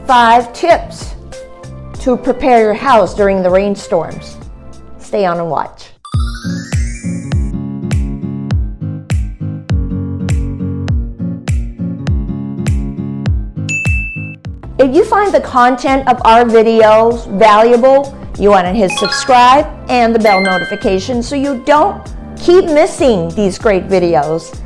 5 tips to prepare your house during the rainstorms. Stay on and watch. If you find the content of our videos valuable, you want to hit subscribe and the bell notification so you don't keep missing these great videos.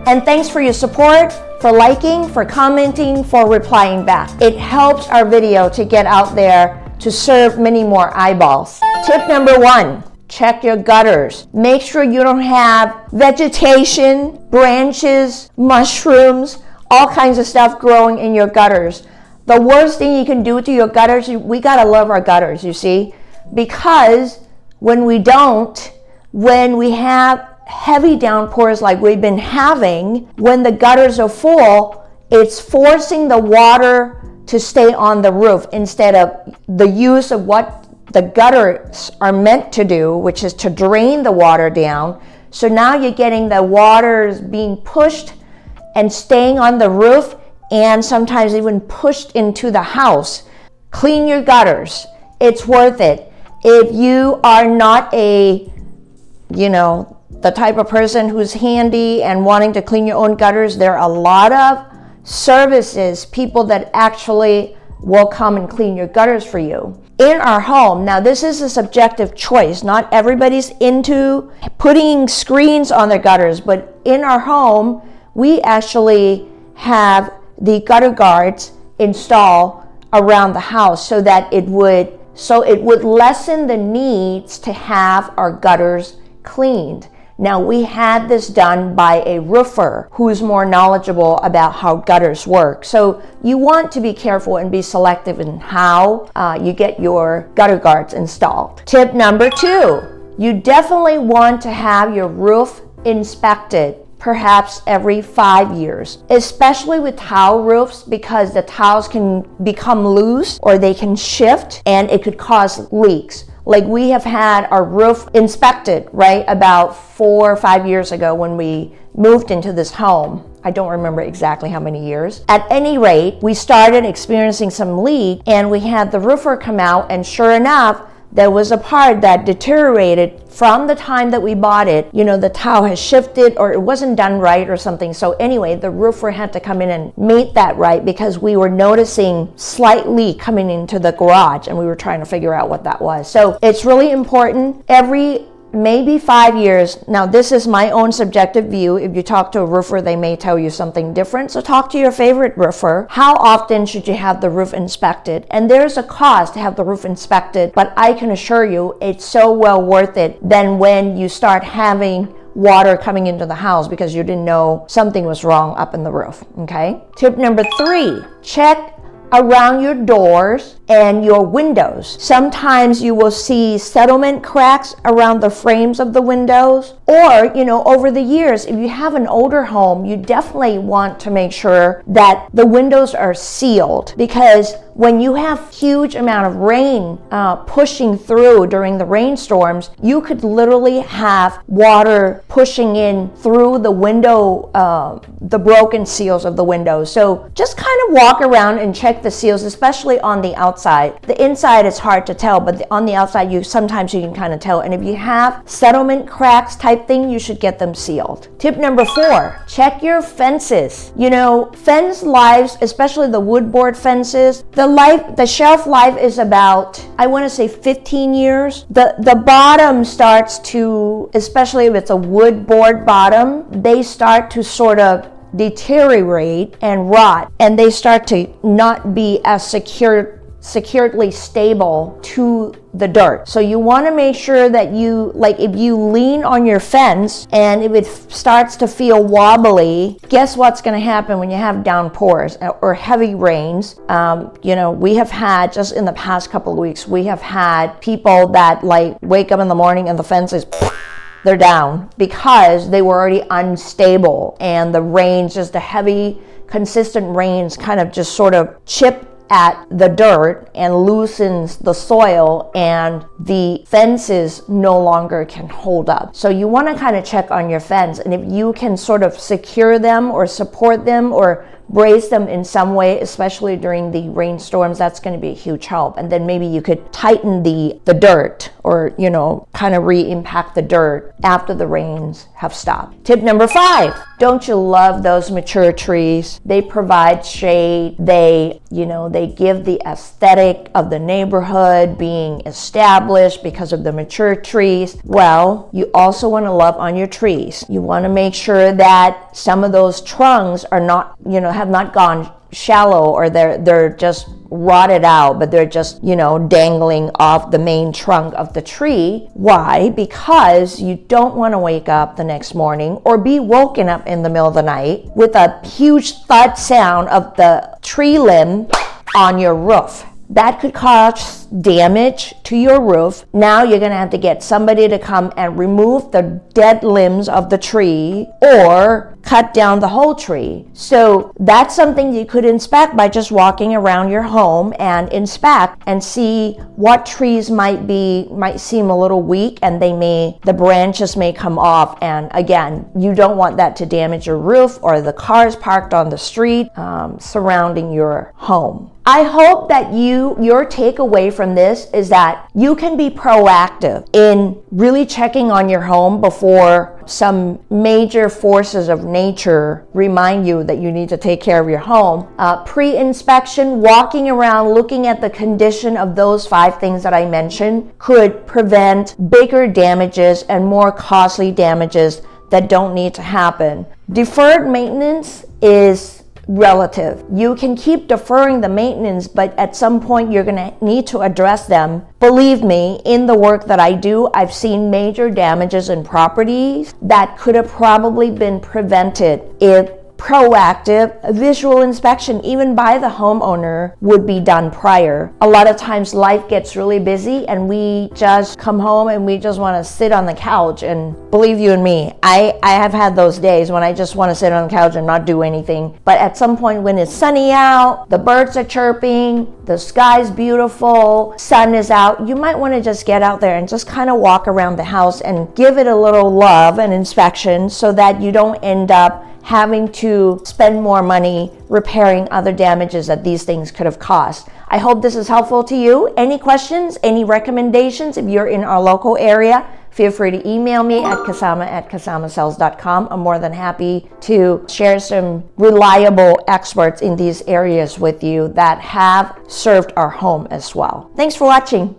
And thanks for your support, for liking, for commenting, for replying back. It helps our video to get out there to serve many more eyeballs. Tip number 1, check your gutters. Make sure you don't have vegetation, branches, mushrooms, all kinds of stuff growing in your gutters. The worst thing you can do to your gutters, we gotta love our gutters, you see, because when we have heavy downpours like we've been having, when the gutters are full, it's forcing the water to stay on the roof instead of the use of what the gutters are meant to do, which is to drain the water down. So now you're getting the waters being pushed and staying on the roof, and sometimes even pushed into the house. Clean your gutters. It's worth it. If you are not the type of person who's handy and wanting to clean your own gutters, there are a lot of services, people that actually will come and clean your gutters for you. In our home, now this is a subjective choice. Not everybody's into putting screens on their gutters, but in our home, we actually have the gutter guards installed around the house so that it would lessen the needs to have our gutters cleaned. Now, we had this done by a roofer who's more knowledgeable about how gutters work. So you want to be careful and be selective in how you get your gutter guards installed. Tip number 2, you definitely want to have your roof inspected perhaps every 5 years, especially with tile roofs, because the tiles can become loose or they can shift and it could cause leaks. Like we have had our roof inspected, right, about 4 or 5 years ago when we moved into this home. I don't remember exactly how many years. At any rate, we started experiencing some leak and we had the roofer come out, and sure enough, there was a part that deteriorated from the time that we bought it. The tile has shifted or it wasn't done right or something. So anyway, the roofer had to come in and make that right because we were noticing slight leak coming into the garage and we were trying to figure out what that was. So it's really important. Maybe 5 years. Now, this is my own subjective view. If you talk to a roofer, they may tell you something different. So talk to your favorite roofer. How often should you have the roof inspected? And there's a cost to have the roof inspected, but I can assure you it's so well worth it than when you start having water coming into the house because you didn't know something was wrong up in the roof, okay? Tip number 3, check around your doors and your windows. Sometimes you will see settlement cracks around the frames of the windows, or over the years, if you have an older home, you definitely want to make sure that the windows are sealed, because when you have huge amount of rain pushing through during the rainstorms, you could literally have water pushing in through the window, the broken seals of the windows. So just kind of walk around and check the seals, especially on the outside. The inside is hard to tell, but on the outside, sometimes you can kind of tell. And if you have settlement cracks type thing, you should get them sealed. Tip number 4, check your fences. Fence lives, especially the wood board fences, the shelf life is about, I want to say 15 years. The bottom starts to, especially if it's a wood board bottom, they start to sort of deteriorate and rot, and they start to not be as securely stable to the dirt. So you want to make sure that if you lean on your fence and if it starts to feel wobbly, guess what's going to happen when you have downpours or heavy rains? We have had, just in the past couple of weeks, we have had people that wake up in the morning and the fence is they're down because they were already unstable, and the rains, just the heavy consistent rains, kind of just sort of chip at the dirt and loosens the soil, and the fences no longer can hold up. So you want to kind of check on your fence, and if you can sort of secure them or support them or brace them in some way, especially during the rainstorms. That's going to be a huge help. And then maybe you could tighten the dirt, or, you know, kind of re-impact the dirt after the rains have stopped. Tip number 5, don't you love those mature trees? They provide shade. They give the aesthetic of the neighborhood being established because of the mature trees. Well, you also want to love on your trees. You want to make sure that some of those trunks are not, have not gone shallow, or they're just rotted out, but they're just, dangling off the main trunk of the tree. Why? Because you don't want to wake up the next morning or be woken up in the middle of the night with a huge thud sound of the tree limb on your roof. That could cause damage to your roof. Now you're going to have to get somebody to come and remove the dead limbs of the tree or cut down the whole tree. So that's something you could inspect by just walking around your home and inspect and see what trees might seem a little weak, and the branches may come off. And again, you don't want that to damage your roof or the cars parked on the street surrounding your home. I hope that your takeaway from this is that you can be proactive in really checking on your home before some major forces of nature remind you that you need to take care of your home. Pre-inspection, walking around, looking at the condition of those 5 things that I mentioned could prevent bigger damages and more costly damages that don't need to happen. Deferred maintenance is relative. You can keep deferring the maintenance, but at some point you're going to need to address them. Believe me, in the work that I do, I've seen major damages in properties that could have probably been prevented if proactive visual inspection, even by the homeowner, would be done prior. A lot of times life gets really busy and we just come home and we just want to sit on the couch. And believe you and me, I have had those days when I just want to sit on the couch and not do anything. But at some point when it's sunny out, the birds are chirping, the sky's beautiful, sun is out, you might want to just get out there and just kind of walk around the house and give it a little love and inspection, so that you don't end up having to spend more money repairing other damages that these things could have caused. I hope this is helpful to you. Any questions, any recommendations? If you're in our local area, feel free to email me at kasama@kasamasells.com. I'm more than happy to share some reliable experts in these areas with you that have served our home as well. Thanks for watching.